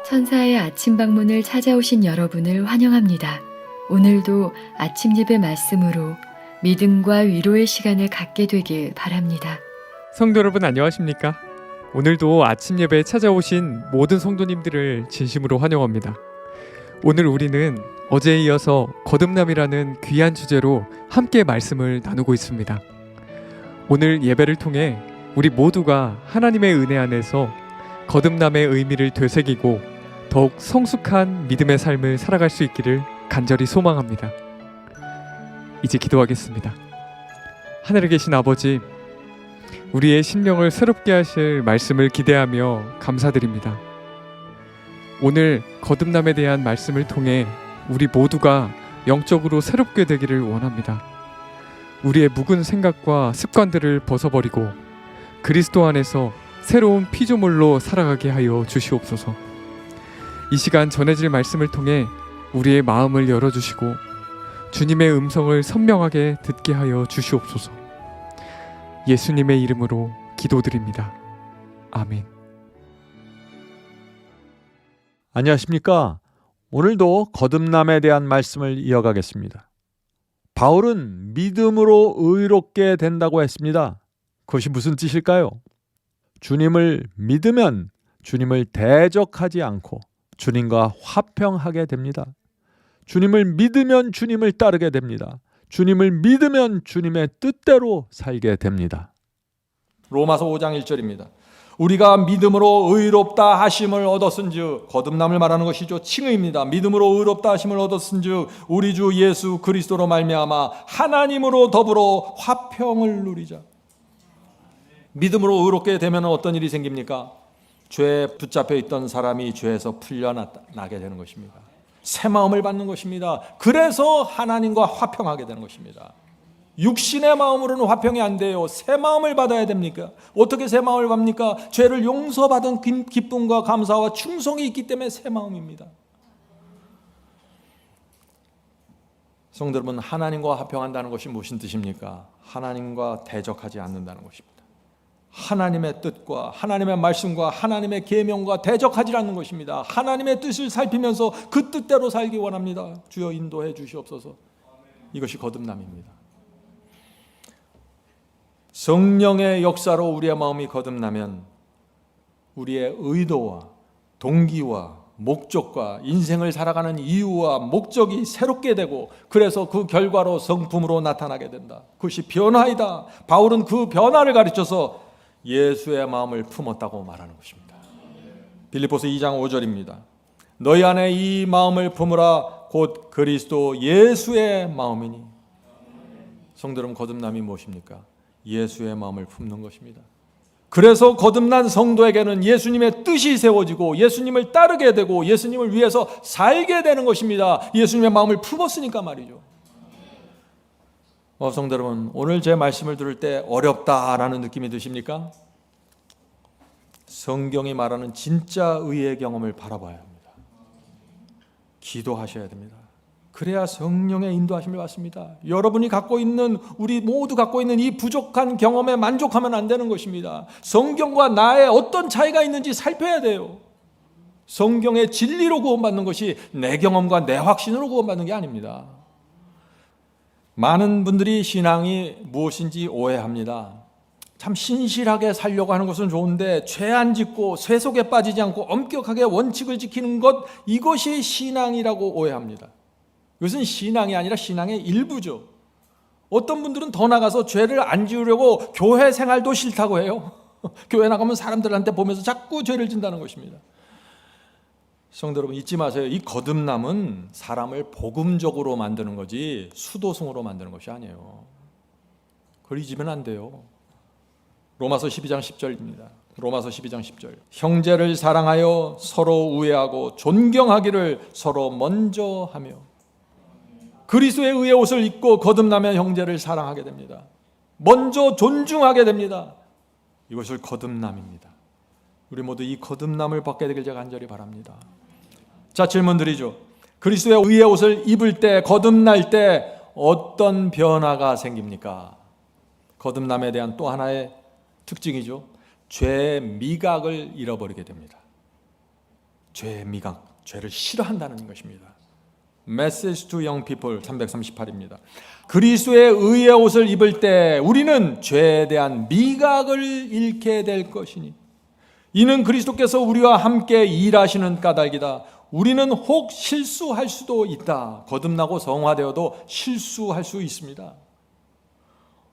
천사의 아침 방문을 찾아오신 여러분을 환영합니다. 오늘도 아침 예배 말씀으로 믿음과 위로의 시간을 갖게 되길 바랍니다. 성도 여러분 안녕하십니까? 오늘도 아침 예배에 찾아오신 모든 성도님들을 진심으로 환영합니다. 오늘 우리는 어제에 이어서 거듭남이라는 귀한 주제로 함께 말씀을 나누고 있습니다. 오늘 예배를 통해 우리 모두가 하나님의 은혜 안에서 거듭남의 의미를 되새기고 더욱 성숙한 믿음의 삶을 살아갈 수 있기를 간절히 소망합니다. 이제 기도하겠습니다. 하늘에 계신 아버지, 우리의 심령을 새롭게 하실 말씀을 기대하며 감사드립니다. 오늘 거듭남에 대한 말씀을 통해 우리 모두가 영적으로 새롭게 되기를 원합니다. 우리의 묵은 생각과 습관들을 벗어버리고 그리스도 안에서 새로운 피조물로 살아가게 하여 주시옵소서. 이 시간 전해질 말씀을 통해 우리의 마음을 열어주시고 주님의 음성을 선명하게 듣게 하여 주시옵소서. 예수님의 이름으로 기도드립니다. 아멘. 안녕하십니까? 오늘도 거듭남에 대한 말씀을 이어가겠습니다. 바울은 믿음으로 의롭게 된다고 했습니다. 그것이 무슨 뜻일까요? 주님을 믿으면 주님을 대적하지 않고 주님과 화평하게 됩니다. 주님을 믿으면 주님을 따르게 됩니다. 주님을 믿으면 주님의 뜻대로 살게 됩니다. 로마서 5장 1절입니다. 우리가 믿음으로 의롭다 하심을 얻었은즉, 거듭남을 말하는 것이죠. 칭의입니다. 믿음으로 의롭다 하심을 얻었은즉 우리 주 예수 그리스도로 말미암아 하나님으로 더불어 화평을 누리자. 믿음으로 의롭게 되면 어떤 일이 생깁니까? 죄에 붙잡혀 있던 사람이 죄에서 풀려나게 되는 것입니다. 새 마음을 받는 것입니다. 그래서 하나님과 화평하게 되는 것입니다. 육신의 마음으로는 화평이 안 돼요. 새 마음을 받아야 됩니까? 어떻게 새 마음을 받습니까? 죄를 용서받은 기쁨과 감사와 충성이 있기 때문에 새 마음입니다. 성도 여러분, 하나님과 화평한다는 것이 무슨 뜻입니까? 하나님과 대적하지 않는다는 것입니다. 하나님의 뜻과 하나님의 말씀과 하나님의 계명과 대적하지 않는 것입니다. 하나님의 뜻을 살피면서 그 뜻대로 살기 원합니다. 주여 인도해 주시옵소서. 이것이 거듭남입니다. 성령의 역사로 우리의 마음이 거듭나면 우리의 의도와 동기와 목적과 인생을 살아가는 이유와 목적이 새롭게 되고, 그래서 그 결과로 성품으로 나타나게 된다. 그것이 변화이다. 바울은 그 변화를 가르쳐서 예수의 마음을 품었다고 말하는 것입니다. 빌립보서 2장 5절입니다. 너희 안에 이 마음을 품으라. 곧 그리스도 예수의 마음이니. 성도 여러분, 거듭남이 무엇입니까? 예수의 마음을 품는 것입니다. 그래서 거듭난 성도에게는 예수님의 뜻이 세워지고 예수님을 따르게 되고 예수님을 위해서 살게 되는 것입니다. 예수님의 마음을 품었으니까 말이죠. 성도 여러분, 오늘 제 말씀을 들을 때 어렵다라는 느낌이 드십니까? 성경이 말하는 진짜 의의 경험을 바라봐야 합니다. 기도하셔야 됩니다. 그래야 성령의 인도하심을 받습니다. 여러분이 갖고 있는, 우리 모두 갖고 있는 이 부족한 경험에 만족하면 안 되는 것입니다. 성경과 나의 어떤 차이가 있는지 살펴야 돼요. 성경의 진리로 구원받는 것이 내 경험과 내 확신으로 구원받는 게 아닙니다. 많은 분들이 신앙이 무엇인지 오해합니다. 참 신실하게 살려고 하는 것은 좋은데 죄 안 짓고 쇠 속에 빠지지 않고 엄격하게 원칙을 지키는 것, 이것이 신앙이라고 오해합니다. 이것은 신앙이 아니라 신앙의 일부죠. 어떤 분들은 더 나가서 죄를 안 지으려고 교회 생활도 싫다고 해요. 교회 나가면 사람들한테 보면서 자꾸 죄를 진다는 것입니다. 성도 여러분, 잊지 마세요. 이 거듭남은 사람을 복음적으로 만드는 거지 수도승으로 만드는 것이 아니에요. 그걸 잊으면 안 돼요. 로마서 12장 10절입니다. 로마서 12장 10절. 형제를 사랑하여 서로 우애하고 존경하기를 서로 먼저 하며. 그리스도의 의의 옷을 입고 거듭나면 형제를 사랑하게 됩니다. 먼저 존중하게 됩니다. 이것을 거듭남입니다. 우리 모두 이 거듭남을 받게 되길 제가 간절히 바랍니다. 자, 질문 드리죠. 그리스도의 의의 옷을 입을 때, 거듭날 때 어떤 변화가 생깁니까? 거듭남에 대한 또 하나의 특징이죠. 죄의 미각을 잃어버리게 됩니다. 죄의 미각, 죄를 싫어한다는 것입니다. Message to Young People 338입니다. 그리스도의 의의 옷을 입을 때 우리는 죄에 대한 미각을 잃게 될 것이니 이는 그리스도께서 우리와 함께 일하시는 까닭이다. 우리는 혹 실수할 수도 있다. 거듭나고 성화되어도 실수할 수 있습니다.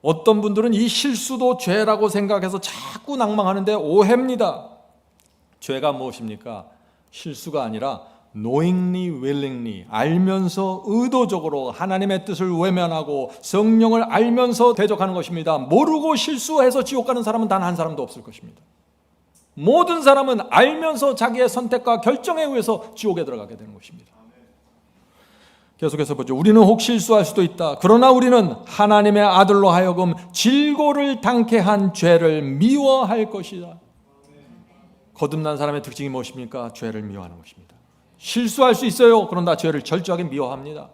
어떤 분들은 이 실수도 죄라고 생각해서 자꾸 낭망하는데 오해입니다. 죄가 무엇입니까? 실수가 아니라 knowingly, willingly, 알면서 의도적으로 하나님의 뜻을 외면하고 성령을 알면서 대적하는 것입니다. 모르고 실수해서 지옥 가는 사람은 단 한 사람도 없을 것입니다. 모든 사람은 알면서 자기의 선택과 결정에 의해서 지옥에 들어가게 되는 것입니다. 계속해서 보죠. 우리는 혹 실수할 수도 있다. 그러나 우리는 하나님의 아들로 하여금 질고를 당케 한 죄를 미워할 것이다. 거듭난 사람의 특징이 무엇입니까? 죄를 미워하는 것입니다. 실수할 수 있어요. 그러나 죄를 철저하게 미워합니다.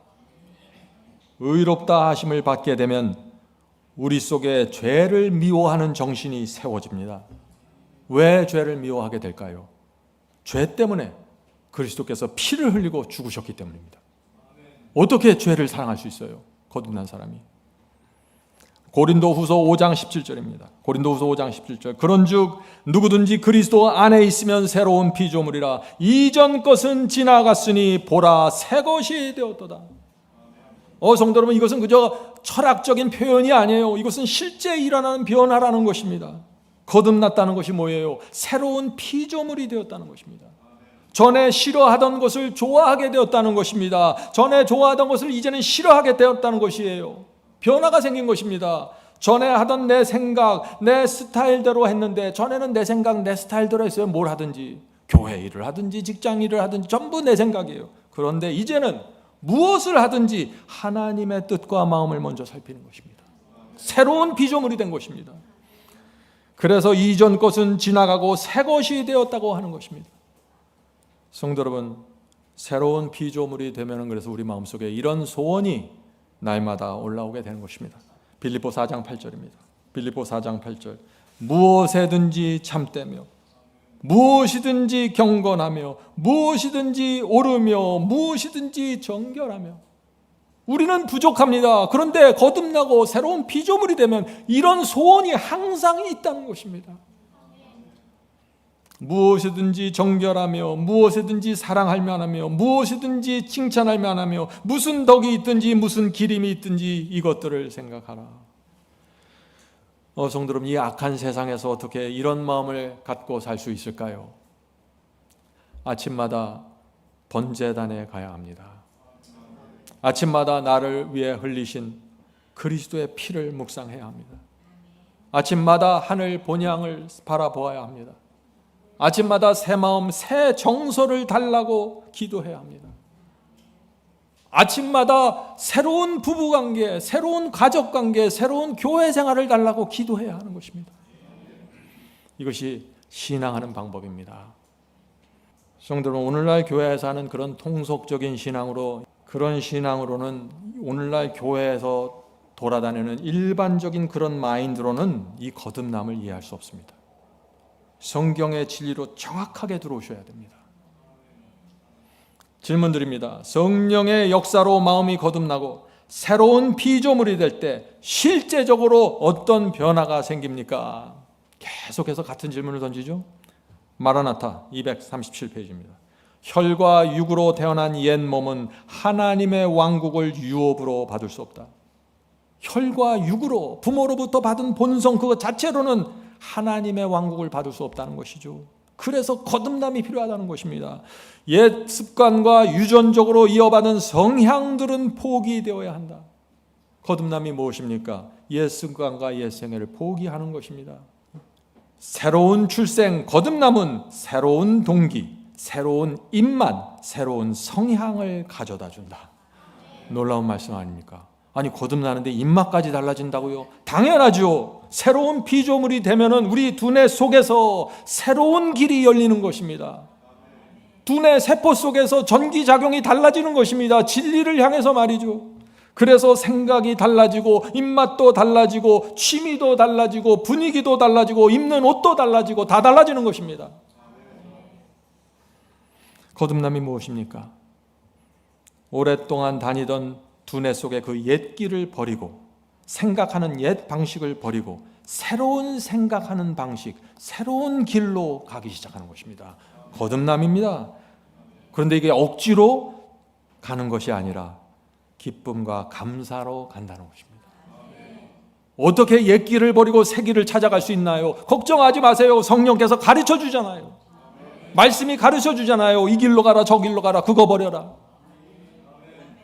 의롭다 하심을 받게 되면 우리 속에 죄를 미워하는 정신이 세워집니다. 왜 죄를 미워하게 될까요? 죄 때문에 그리스도께서 피를 흘리고 죽으셨기 때문입니다. 어떻게 죄를 사랑할 수 있어요? 거듭난 사람이. 고린도후서 5장 17절입니다. 고린도후서 5장 17절. 그런즉 누구든지 그리스도 안에 있으면 새로운 피조물이라. 이전 것은 지나갔으니 보라 새 것이 되었도다. 성도 여러분, 이것은 그저 철학적인 표현이 아니에요. 이것은 실제 일어나는 변화라는 것입니다. 거듭났다는 것이 뭐예요? 새로운 피조물이 되었다는 것입니다. 전에 싫어하던 것을 좋아하게 되었다는 것입니다. 전에 좋아하던 것을 이제는 싫어하게 되었다는 것이에요. 변화가 생긴 것입니다. 전에 하던 내 생각, 내 스타일대로 했는데 전에는 내 생각, 내 스타일대로 했어요. 뭘 하든지, 교회 일을 하든지 직장 일을 하든지 전부 내 생각이에요. 그런데 이제는 무엇을 하든지 하나님의 뜻과 마음을 먼저 살피는 것입니다. 새로운 피조물이 된 것입니다. 그래서 이전 것은 지나가고 새 것이 되었다고 하는 것입니다. 성도 여러분, 새로운 피조물이 되면 그래서 우리 마음속에 이런 소원이 날마다 올라오게 되는 것입니다. 빌립보 4장 8절입니다. 빌립보 4장 8절. 무엇에든지 참되며 무엇이든지 경건하며 무엇이든지 옳으며 무엇이든지 정결하며. 우리는 부족합니다. 그런데 거듭나고 새로운 피조물이 되면 이런 소원이 항상 있다는 것입니다. 무엇이든지 정결하며 무엇이든지 사랑할 만하며 무엇이든지 칭찬할 만하며 무슨 덕이 있든지 무슨 기림이 있든지 이것들을 생각하라. 성도 여러분, 이 악한 세상에서 어떻게 이런 마음을 갖고 살 수 있을까요? 아침마다 번제단에 가야 합니다. 아침마다 나를 위해 흘리신 그리스도의 피를 묵상해야 합니다. 아침마다 하늘 본향을 바라보아야 합니다. 아침마다 새 마음, 새 정서를 달라고 기도해야 합니다. 아침마다 새로운 부부관계, 새로운 가족관계, 새로운 교회 생활을 달라고 기도해야 하는 것입니다. 이것이 신앙하는 방법입니다. 성도 여러분, 오늘날 교회에서 하는 그런 통속적인 신앙으로, 그런 신앙으로는 오늘날 교회에서 돌아다니는 일반적인 그런 마인드로는 이 거듭남을 이해할 수 없습니다. 성경의 진리로 정확하게 들어오셔야 됩니다. 질문드립니다. 성령의 역사로 마음이 거듭나고 새로운 피조물이 될 때 실제적으로 어떤 변화가 생깁니까? 계속해서 같은 질문을 던지죠. 마라나타 237페이지입니다. 혈과 육으로 태어난 옛 몸은 하나님의 왕국을 유업으로 받을 수 없다. 혈과 육으로 부모로부터 받은 본성 그것 자체로는 하나님의 왕국을 받을 수 없다는 것이죠. 그래서 거듭남이 필요하다는 것입니다. 옛 습관과 유전적으로 이어받은 성향들은 포기되어야 한다. 거듭남이 무엇입니까? 옛 습관과 옛 생애를 포기하는 것입니다. 새로운 출생, 거듭남은 새로운 동기, 새로운 입맛, 새로운 성향을 가져다 준다. 놀라운 말씀 아닙니까? 아니, 거듭나는데 입맛까지 달라진다고요? 당연하죠. 새로운 피조물이 되면은 우리 두뇌 속에서 새로운 길이 열리는 것입니다. 두뇌 세포 속에서 전기작용이 달라지는 것입니다. 진리를 향해서 말이죠. 그래서 생각이 달라지고 입맛도 달라지고 취미도 달라지고 분위기도 달라지고 입는 옷도 달라지고 다 달라지는 것입니다. 거듭남이 무엇입니까? 오랫동안 다니던 두뇌 속의 그 옛 길을 버리고 생각하는 옛 방식을 버리고 새로운 생각하는 방식, 새로운 길로 가기 시작하는 것입니다. 거듭남입니다. 그런데 이게 억지로 가는 것이 아니라 기쁨과 감사로 간다는 것입니다. 어떻게 옛 길을 버리고 새 길을 찾아갈 수 있나요? 걱정하지 마세요. 성령께서 가르쳐 주잖아요. 말씀이 가르쳐 주잖아요. 이 길로 가라, 저 길로 가라, 그거 버려라.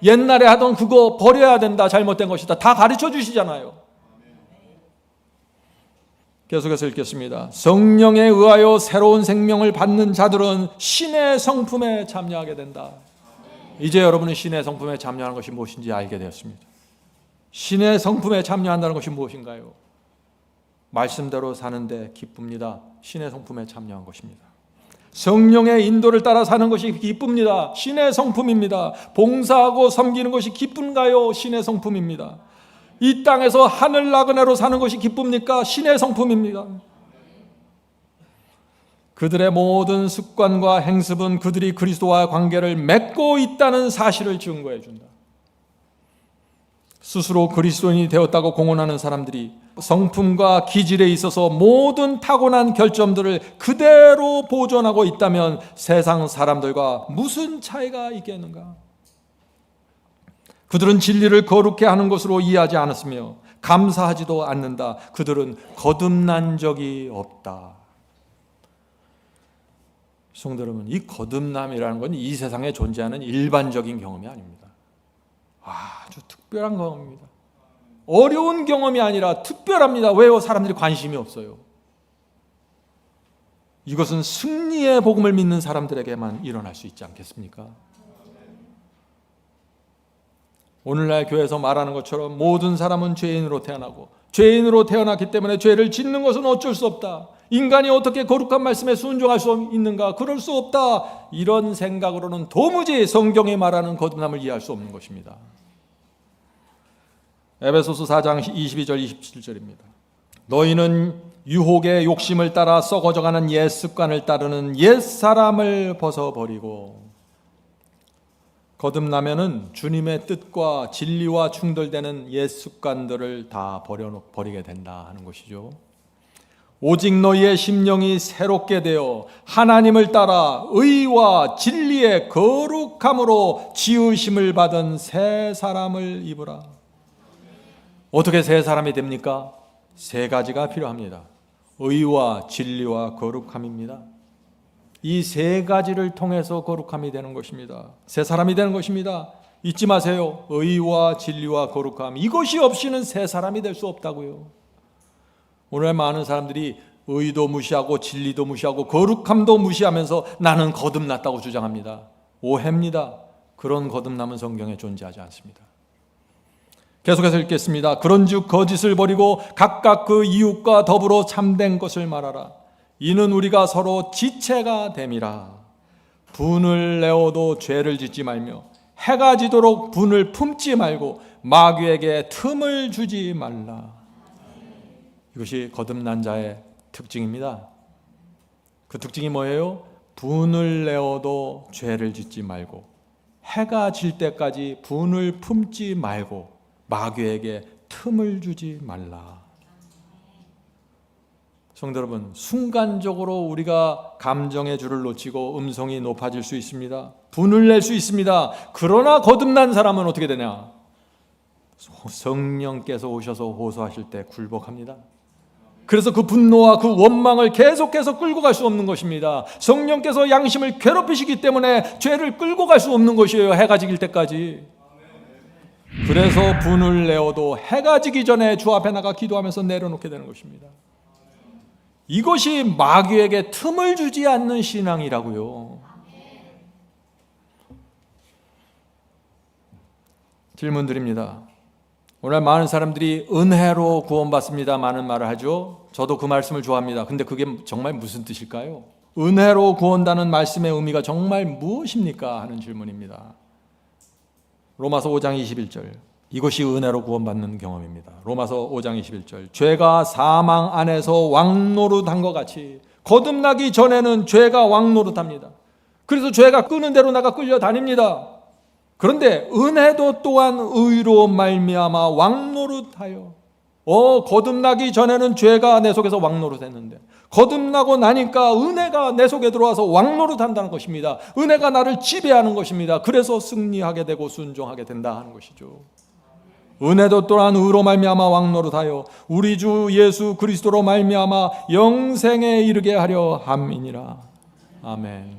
옛날에 하던 그거 버려야 된다, 잘못된 것이다, 다 가르쳐 주시잖아요. 계속해서 읽겠습니다. 성령에 의하여 새로운 생명을 받는 자들은 신의 성품에 참여하게 된다. 이제 여러분은 신의 성품에 참여하는 것이 무엇인지 알게 되었습니다. 신의 성품에 참여한다는 것이 무엇인가요? 말씀대로 사는데 기쁩니다. 신의 성품에 참여한 것입니다. 성령의 인도를 따라 사는 것이 기쁩니다. 신의 성품입니다. 봉사하고 섬기는 것이 기쁜가요? 신의 성품입니다. 이 땅에서 하늘 나그네로 사는 것이 기쁩니까? 신의 성품입니다. 그들의 모든 습관과 행습은 그들이 그리스도와 관계를 맺고 있다는 사실을 증거해 준다. 스스로 그리스도인이 되었다고 공언하는 사람들이 성품과 기질에 있어서 모든 타고난 결점들을 그대로 보존하고 있다면 세상 사람들과 무슨 차이가 있겠는가? 그들은 진리를 거룩해 하는 것으로 이해하지 않았으며 감사하지도 않는다. 그들은 거듭난 적이 없다. 성도 여러분, 이 거듭남이라는 건 이 세상에 존재하는 일반적인 경험이 아닙니다. 아주 특별한 경험입니다. 어려운 경험이 아니라 특별합니다. 왜요? 사람들이 관심이 없어요. 이것은 승리의 복음을 믿는 사람들에게만 일어날 수 있지 않겠습니까? 오늘날 교회에서 말하는 것처럼 모든 사람은 죄인으로 태어나고 죄인으로 태어났기 때문에 죄를 짓는 것은 어쩔 수 없다. 인간이 어떻게 거룩한 말씀에 순종할 수 있는가? 그럴 수 없다. 이런 생각으로는 도무지 성경이 말하는 거듭남을 이해할 수 없는 것입니다. 에베소서 4장 22절 27절입니다. 너희는 유혹의 욕심을 따라 썩어져가는 옛 습관을 따르는 옛 사람을 벗어버리고 거듭나면은 주님의 뜻과 진리와 충돌되는 옛 습관들을 다 버리게 된다 하는 것이죠. 오직 너희의 심령이 새롭게 되어 하나님을 따라 의와 진리의 거룩함으로 지으심을 받은 새 사람을 입으라. 어떻게 새 사람이 됩니까? 세 가지가 필요합니다. 의와 진리와 거룩함입니다. 이 세 가지를 통해서 거룩함이 되는 것입니다. 새 사람이 되는 것입니다. 잊지 마세요. 의와 진리와 거룩함, 이것이 없이는 새 사람이 될 수 없다고요. 오늘 많은 사람들이 의도 무시하고 진리도 무시하고 거룩함도 무시하면서 나는 거듭났다고 주장합니다. 오해입니다. 그런 거듭남은 성경에 존재하지 않습니다. 계속해서 읽겠습니다. 그런즉 거짓을 버리고 각각 그 이웃과 더불어 참된 것을 말하라. 이는 우리가 서로 지체가 됨이라. 분을 내어도 죄를 짓지 말며 해가 지도록 분을 품지 말고 마귀에게 틈을 주지 말라. 이것이 거듭난 자의 특징입니다. 그 특징이 뭐예요? 분을 내어도 죄를 짓지 말고 해가 질 때까지 분을 품지 말고 마귀에게 틈을 주지 말라. 성도 여러분, 순간적으로 우리가 감정의 줄을 놓치고 음성이 높아질 수 있습니다. 분을 낼 수 있습니다. 그러나 거듭난 사람은 어떻게 되냐? 성령께서 오셔서 호소하실 때 굴복합니다. 그래서 그 분노와 그 원망을 계속해서 끌고 갈 수 없는 것입니다. 성령께서 양심을 괴롭히시기 때문에 죄를 끌고 갈 수 없는 것이에요. 해가 지길 때까지. 그래서 분을 내어도 해가 지기 전에 주 앞에 나가 기도하면서 내려놓게 되는 것입니다. 이것이 마귀에게 틈을 주지 않는 신앙이라고요. 질문 드립니다. 오늘 많은 사람들이 은혜로 구원받습니다 많은 말을 하죠. 저도 그 말씀을 좋아합니다. 근데 그게 정말 무슨 뜻일까요? 은혜로 구원다는 말씀의 의미가 정말 무엇입니까? 하는 질문입니다. 로마서 5장 21절, 이것이 은혜로 구원받는 경험입니다. 로마서 5장 21절, 죄가 사망 안에서 왕노릇한 것 같이 거듭나기 전에는 죄가 왕노릇합니다. 그래서 죄가 끄는 대로 내가 끌려다닙니다. 그런데 은혜도 또한 의로 말미암아 왕노릇하여 거듭나기 전에는 죄가 내 속에서 왕노릇했는데 거듭나고 나니까 은혜가 내 속에 들어와서 왕노릇한다는 것입니다. 은혜가 나를 지배하는 것입니다. 그래서 승리하게 되고 순종하게 된다 하는 것이죠. 은혜도 또한 의로 말미암아 왕노릇하여 우리 주 예수 그리스도로 말미암아 영생에 이르게 하려 함이니라. 아멘.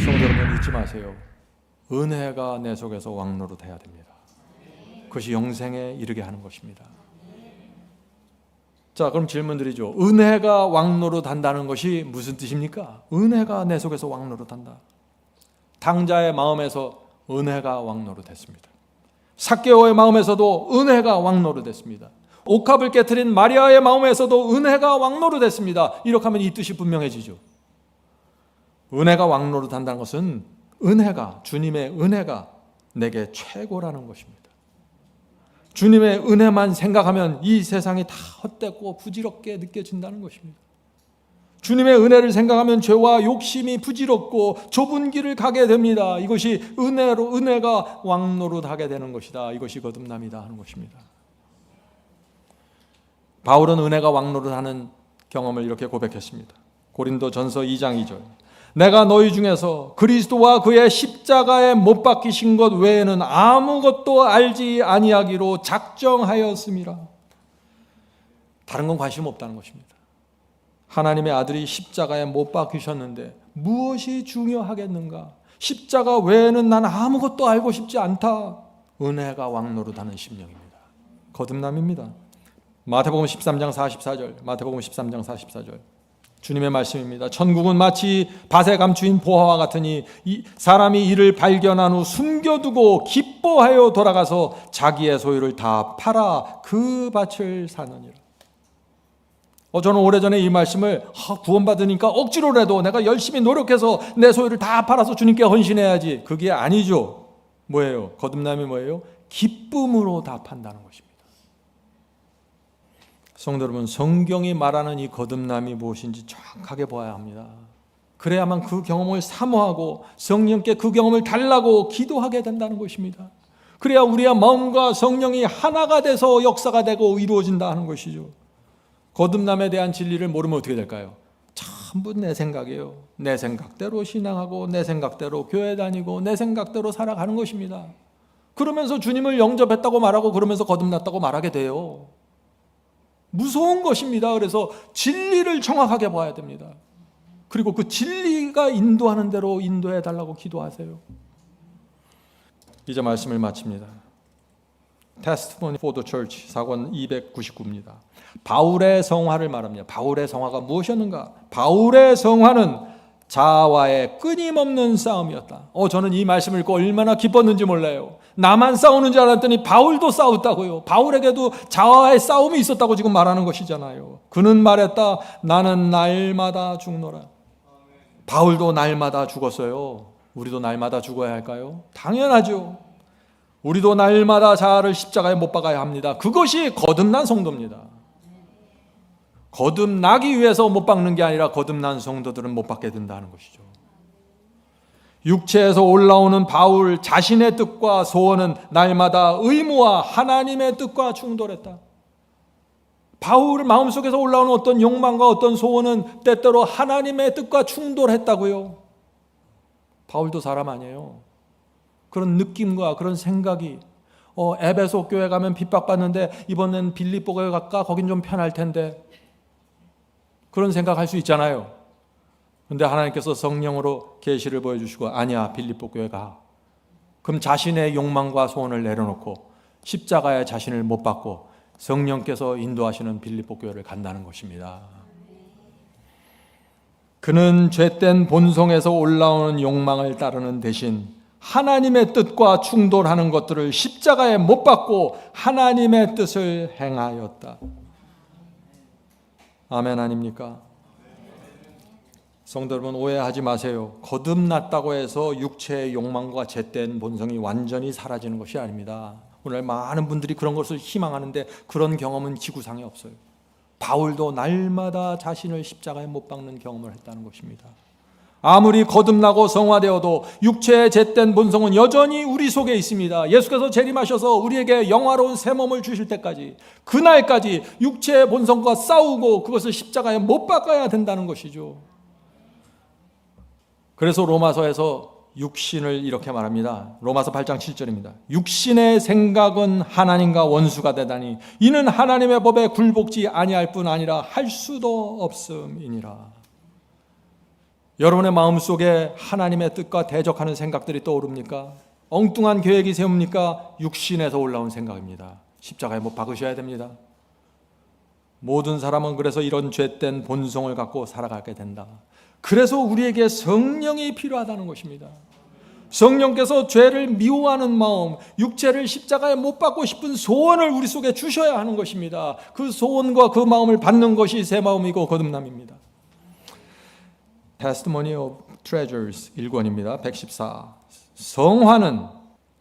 성도 여러분, 잊지 마세요. 은혜가 내 속에서 왕노릇해야 됩니다. 그것이 영생에 이르게 하는 것입니다. 자, 그럼 질문 드리죠. 은혜가 왕노릇한다는 것이 무슨 뜻입니까? 은혜가 내 속에서 왕노릇한다. 당자의 마음에서 은혜가 왕노릇했습니다. 삭개오의 마음에서도 은혜가 왕노릇했습니다. 옥합을 깨트린 마리아의 마음에서도 은혜가 왕노릇했습니다. 이렇게 하면 이 뜻이 분명해지죠. 은혜가 왕노릇한다는 것은 은혜가, 주님의 은혜가 내게 최고라는 것입니다. 주님의 은혜만 생각하면 이 세상이 다 헛되고 부질없게 느껴진다는 것입니다. 주님의 은혜를 생각하면 죄와 욕심이 부질없고 좁은 길을 가게 됩니다. 이것이 은혜가 왕노릇하게 되는 것이다. 이것이 거듭남이다 하는 것입니다. 바울은 은혜가 왕노릇하는 경험을 이렇게 고백했습니다. 고린도전서 2장 2절. 내가 너희 중에서 그리스도와 그의 십자가에 못 박히신 것 외에는 아무것도 알지 아니하기로 작정하였음이라. 다른 건 관심 없다는 것입니다. 하나님의 아들이 십자가에 못 박히셨는데 무엇이 중요하겠는가? 십자가 외에는 난 아무것도 알고 싶지 않다. 은혜가 왕노릇하는 심령입니다. 거듭남입니다. 마태복음 13장 44절. 마태복음 13장 44절. 주님의 말씀입니다. 천국은 마치 밭에 감추인 보화와 같으니 사람이 이를 발견한 후 숨겨두고 기뻐하여 돌아가서 자기의 소유를 다 팔아 그 밭을 사느니라. 저는 오래전에 이 말씀을 구원받으니까 억지로라도 내가 열심히 노력해서 내 소유를 다 팔아서 주님께 헌신해야지. 그게 아니죠. 뭐예요? 거듭남이 뭐예요? 기쁨으로 다 판다는 것입니다. 성도 여러분, 성경이 말하는 이 거듭남이 무엇인지 정확하게 보아야 합니다. 그래야만 그 경험을 사모하고 성령께 그 경험을 달라고 기도하게 된다는 것입니다. 그래야 우리의 마음과 성령이 하나가 돼서 역사가 되고 이루어진다 하는 것이죠. 거듭남에 대한 진리를 모르면 어떻게 될까요? 전부 내 생각이에요. 내 생각대로 신앙하고 내 생각대로 교회 다니고 내 생각대로 살아가는 것입니다. 그러면서 주님을 영접했다고 말하고 그러면서 거듭났다고 말하게 돼요. 무서운 것입니다. 그래서 진리를 정확하게 봐야 됩니다. 그리고 그 진리가 인도하는 대로 인도해 달라고 기도하세요. 이제 말씀을 마칩니다. Testimony for the Church 사권 299입니다. 바울의 성화를 말합니다. 바울의 성화가 무엇이었는가? 바울의 성화는 자아와의 끊임없는 싸움이었다. 저는 이 말씀을 읽고 얼마나 기뻤는지 몰라요. 나만 싸우는 줄 알았더니 바울도 싸웠다고요. 바울에게도 자아와의 싸움이 있었다고 지금 말하는 것이잖아요. 그는 말했다. 나는 날마다 죽노라. 바울도 날마다 죽었어요. 우리도 날마다 죽어야 할까요? 당연하죠. 우리도 날마다 자아를 십자가에 못 박아야 합니다. 그것이 거듭난 성도입니다. 거듭나기 위해서 못 박는 게 아니라 거듭난 성도들은 못 박게 된다는 것이죠. 육체에서 올라오는 바울 자신의 뜻과 소원은 날마다 의무와 하나님의 뜻과 충돌했다. 바울 마음속에서 올라오는 어떤 욕망과 어떤 소원은 때때로 하나님의 뜻과 충돌했다고요. 바울도 사람 아니에요. 그런 느낌과 그런 생각이 에베소 교회 가면 핍박받는데 이번엔 빌립보 교회 갈까? 거긴 좀 편할 텐데. 그런 생각할 수 있잖아요. 그런데 하나님께서 성령으로 계시를 보여주시고 아니야, 빌립보 교회 가. 그럼 자신의 욕망과 소원을 내려놓고 십자가에 자신을 못 박고 성령께서 인도하시는 빌립보 교회를 간다는 것입니다. 그는 죄된 본성에서 올라오는 욕망을 따르는 대신 하나님의 뜻과 충돌하는 것들을 십자가에 못 박고 하나님의 뜻을 행하였다. 아멘 아닙니까? 성도 여러분, 오해하지 마세요. 거듭났다고 해서 육체의 욕망과 죄된 본성이 완전히 사라지는 것이 아닙니다. 오늘 많은 분들이 그런 것을 희망하는데 그런 경험은 지구상에 없어요. 바울도 날마다 자신을 십자가에 못 박는 경험을 했다는 것입니다. 아무리 거듭나고 성화되어도 육체의 잿된 본성은 여전히 우리 속에 있습니다. 예수께서 재림하셔서 우리에게 영화로운 새 몸을 주실 때까지, 그날까지 육체의 본성과 싸우고 그것을 십자가에 못 박아야 된다는 것이죠. 그래서 로마서에서 육신을 이렇게 말합니다. 로마서 8장 7절입니다. 육신의 생각은 하나님과 원수가 되다니 이는 하나님의 법에 굴복지 아니할 뿐 아니라 할 수도 없음이니라. 여러분의 마음속에 하나님의 뜻과 대적하는 생각들이 떠오릅니까? 엉뚱한 계획이 세웁니까? 육신에서 올라온 생각입니다. 십자가에 못 박으셔야 됩니다. 모든 사람은 그래서 이런 죄된 본성을 갖고 살아가게 된다. 그래서 우리에게 성령이 필요하다는 것입니다. 성령께서 죄를 미워하는 마음, 육체를 십자가에 못 박고 싶은 소원을 우리 속에 주셔야 하는 것입니다. 그 소원과 그 마음을 받는 것이 새 마음이고 거듭남입니다. Testimony of Treasures 1권입니다. 114. 성화는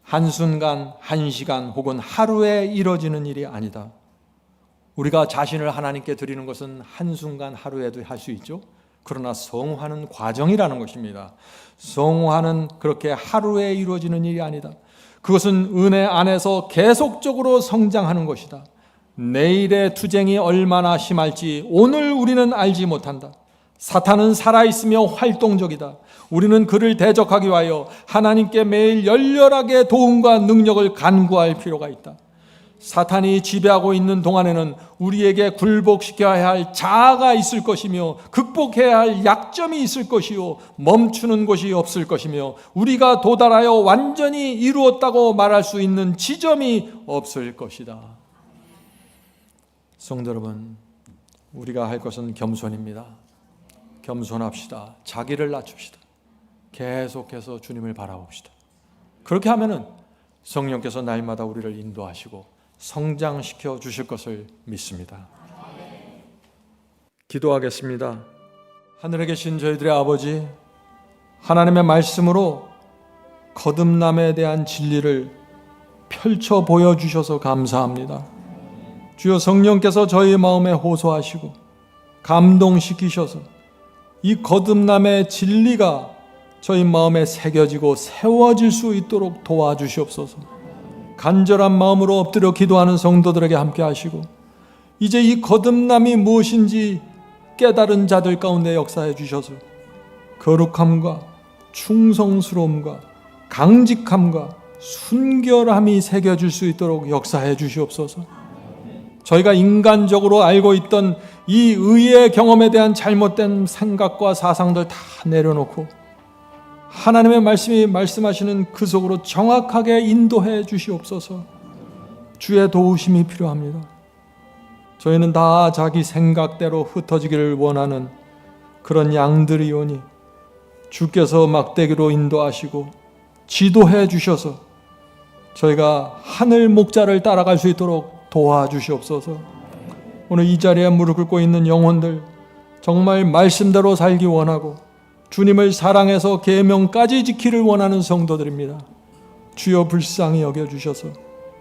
한순간, 한시간 혹은 하루에 이뤄지는 일이 아니다. 우리가 자신을 하나님께 드리는 것은 한순간, 하루에도 할 수 있죠. 그러나 성화는 과정이라는 것입니다. 성화는 그렇게 하루에 이루어지는 일이 아니다. 그것은 은혜 안에서 계속적으로 성장하는 것이다. 내일의 투쟁이 얼마나 심할지 오늘 우리는 알지 못한다. 사탄은 살아있으며 활동적이다. 우리는 그를 대적하기 위하여 하나님께 매일 열렬하게 도움과 능력을 간구할 필요가 있다. 사탄이 지배하고 있는 동안에는 우리에게 굴복시켜야 할 자아가 있을 것이며 극복해야 할 약점이 있을 것이요 멈추는 곳이 없을 것이며 우리가 도달하여 완전히 이루었다고 말할 수 있는 지점이 없을 것이다. 성도 여러분, 우리가 할 것은 겸손입니다. 겸손합시다. 자기를 낮춥시다. 계속해서 주님을 바라봅시다. 그렇게 하면은 성령께서 날마다 우리를 인도하시고 성장시켜 주실 것을 믿습니다. 기도하겠습니다. 하늘에 계신 저희들의 아버지, 하나님의 말씀으로 거듭남에 대한 진리를 펼쳐 보여주셔서 감사합니다. 주여, 성령께서 저희 마음에 호소하시고 감동시키셔서 이 거듭남의 진리가 저희 마음에 새겨지고 세워질 수 있도록 도와주시옵소서. 간절한 마음으로 엎드려 기도하는 성도들에게 함께 하시고 이제 이 거듭남이 무엇인지 깨달은 자들 가운데 역사해 주셔서 거룩함과 충성스러움과 강직함과 순결함이 새겨질 수 있도록 역사해 주시옵소서. 저희가 인간적으로 알고 있던 이 의의 경험에 대한 잘못된 생각과 사상들 다 내려놓고 하나님의 말씀이 말씀하시는 그 속으로 정확하게 인도해 주시옵소서. 주의 도우심이 필요합니다. 저희는 다 자기 생각대로 흩어지기를 원하는 그런 양들이오니 주께서 막대기로 인도하시고 지도해 주셔서 저희가 하늘 목자를 따라갈 수 있도록 도와주시옵소서. 오늘 이 자리에 무릎 꿇고 있는 영혼들, 정말 말씀대로 살기 원하고 주님을 사랑해서 계명까지 지키를 원하는 성도들입니다. 주여 불쌍히 여겨주셔서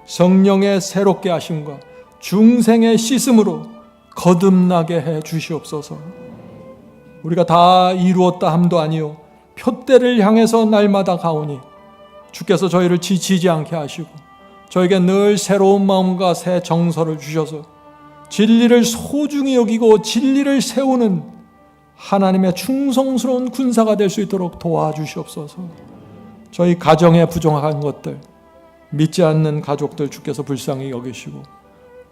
성령의 새롭게 하심과 중생의 씻음으로 거듭나게 해 주시옵소서. 우리가 다 이루었다 함도 아니요 표대를 향해서 날마다 가오니 주께서 저희를 지치지 않게 하시고 저에게 늘 새로운 마음과 새 정서를 주셔서 진리를 소중히 여기고 진리를 세우는 하나님의 충성스러운 군사가 될 수 있도록 도와주시옵소서. 저희 가정에 부정한 것들, 믿지 않는 가족들 주께서 불쌍히 여기시고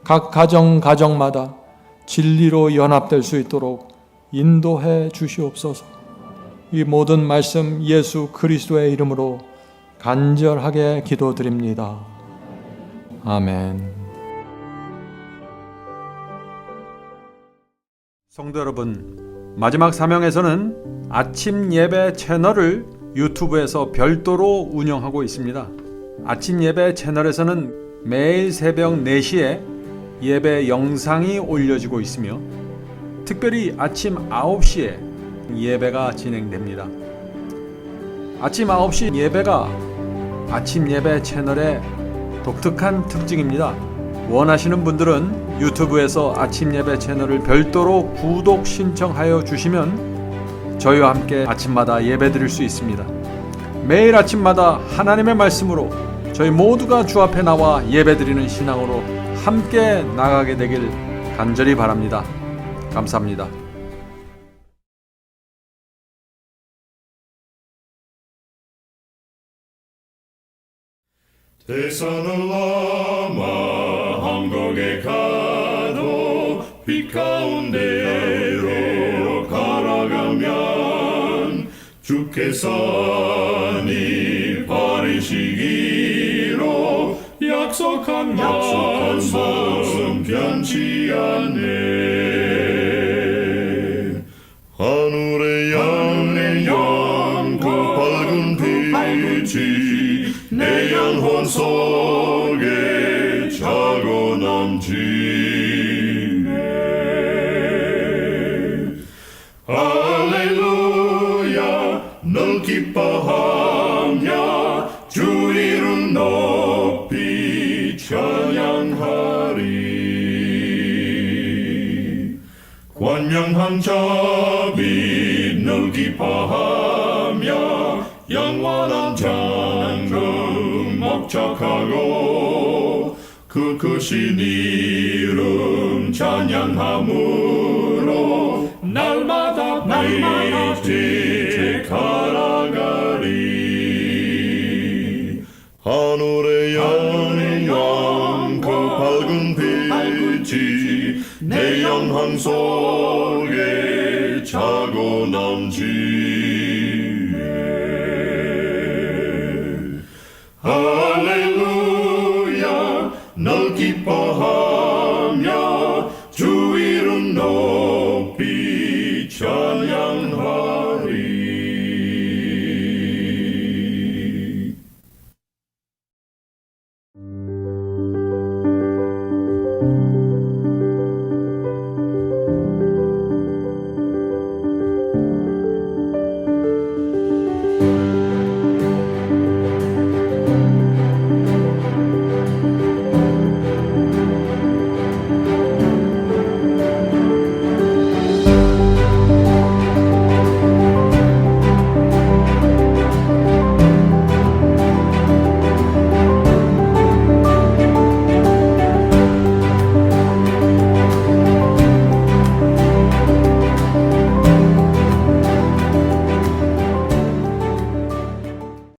각 가정마다 진리로 연합될 수 있도록 인도해 주시옵소서. 이 모든 말씀 예수 그리스도의 이름으로 간절하게 기도드립니다. 아멘. 성도 여러분, 마지막 사명에서는 아침 예배 채널을 유튜브에서 별도로 운영하고 있습니다. 아침 예배 채널에서는 매일 새벽 4시에 예배 영상이 올려지고 있으며 특별히 아침 9시에 예배가 진행됩니다. 아침 9시 예배가 아침 예배 채널의 독특한 특징입니다. 원하시는 분들은 유튜브에서 아침 예배 채널을 별도로 구독 신청하여 주시면 저희와 함께 아침마다 예배드릴 수 있습니다. 매일 아침마다 하나님의 말씀으로 저희 모두가 주 앞에 나와 예배드리는 신앙으로 함께 나가게 되길 간절히 바랍니다. 감사합니다. 대산을 넘어 한국에 가도 빛 가운데로 걸어가면 주께서니 버리시기로 약속한 말씀 변치 않네. 하늘에 열린 그 밝은 빛이 내 영혼 속에 차고 넘치네. 할렐루야 널 기뻐하며 주 이름 높이 찬양하리. 권명한 자비 널 기뻐하며 영원한 장금 목적하고 그 크신 이름 찬양함으로 날마다 빛에 걸어가리. 하늘에 영영 그 밝은 빛이 내 영혼 속